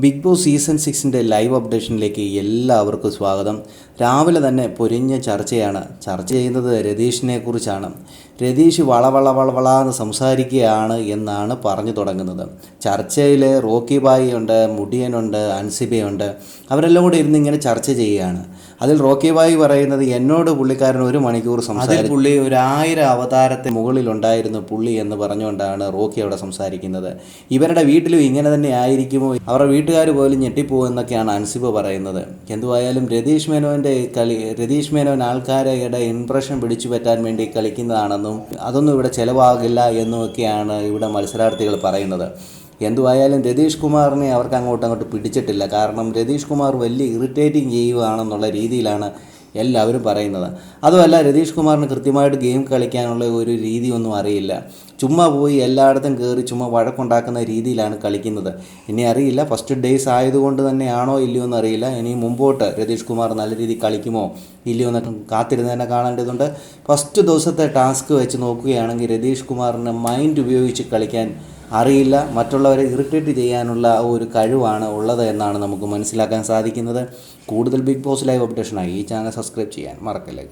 Big boss season 6ൻ്റെ live അപ്ഡേഷനിലേക്ക് എല്ലാവർക്കും സ്വാഗതം. രാവിലെ തന്നെ പൊരിഞ്ഞ ചർച്ചയാണ്. ചർച്ച ചെയ്യുന്നത് രതീഷിനെ കുറിച്ചാണ്. രതീഷ് വളവളന്ന് സംസാരിക്കുകയാണ് എന്നാണ് പറഞ്ഞു തുടങ്ങുന്നത്. ചർച്ചയിൽ റോക്കി ബായി ഉണ്ട്, മുടിയനുണ്ട്, അൻസിബയുണ്ട്. അവരെല്ലാം കൂടി ഇരുന്ന് ഇങ്ങനെ ചർച്ച ചെയ്യുകയാണ്. അതിൽ റോക്കി ബായി പറയുന്നത് എന്നോട് പുള്ളിക്കാരൻ 1 മണിക്കൂർ സംസാരിച്ചു, പുള്ളി 1000 അവതാരത്തെ മുകളിലുണ്ടായിരുന്നു പുള്ളി എന്ന് പറഞ്ഞുകൊണ്ടാണ് റോക്കി അവിടെ സംസാരിക്കുന്നത്. ഇവരുടെ വീട്ടിലും ഇങ്ങനെ തന്നെ ആയിരിക്കുമോ, അവരുടെ വീട്ടുകാർ പോലും ഞെട്ടിപ്പോകുമെന്നൊക്കെയാണ് അൻസിബ പറയുന്നത്. എന്തുവായാലും രതീഷ് മേനോൻ ആൾക്കാരുടെ ഇംപ്രഷൻ പിടിച്ചു പറ്റാൻ വേണ്ടി കളിക്കുന്നതാണെന്നും അതൊന്നും ഇവിടെ ചിലവാകില്ല എന്നുമൊക്കെയാണ് ഇവിടെ മത്സരാർത്ഥികൾ പറയുന്നത്. എന്തുവായാലും രതീഷ് കുമാറിനെ അവർക്ക് അങ്ങോട്ട് പിടിച്ചിട്ടില്ല. കാരണം രതീഷ് കുമാർ വലിയ ഇറിറ്റേറ്റിംഗ് ചെയ്യുകയാണെന്നുള്ള രീതിയിലാണ് എല്ലാവരും പറയുന്നത്. അതുമല്ല, രതീഷ് കുമാറിന് കൃത്യമായിട്ട് ഗെയിം കളിക്കാനുള്ള ഒരു രീതിയൊന്നും അറിയില്ല. ചുമ്മാ പോയി എല്ലായിടത്തും കയറി ചുമ്മാ വഴക്കുണ്ടാക്കുന്ന രീതിയിലാണ് കളിക്കുന്നത്. ഇനി അറിയില്ല, ഫസ്റ്റ് ഡേയ്സ് ആയതുകൊണ്ട് തന്നെയാണോ ഇല്ലയോ എന്നറിയില്ല. ഇനി മുമ്പോട്ട് രതീഷ് കുമാർ നല്ല രീതിയിൽ കളിക്കുമോ ഇല്ലയോ എന്നൊക്കെ കാത്തിരുന്ന് തന്നെ കാണേണ്ടതുണ്ട്. ഫസ്റ്റ് ദിവസത്തെ ടാസ്ക് വെച്ച് നോക്കുകയാണെങ്കിൽ രതീഷ് കുമാറിന് മൈൻഡ് ഉപയോഗിച്ച് കളിക്കാൻ അറിയില്ല. മറ്റുള്ളവരെ ഇറിറ്റേറ്റ് ചെയ്യാനുള്ള ഒരു കഴിവാണ് ഉള്ളത് എന്നാണ് നമുക്ക് മനസ്സിലാക്കാൻ സാധിക്കുന്നത്. കൂടുതൽ ബിഗ് ബോസ് ലൈവ് അപ്ഡേഷനായി ഈ ചാനൽ സബ്സ്ക്രൈബ് ചെയ്യാൻ മറക്കല്ലേ.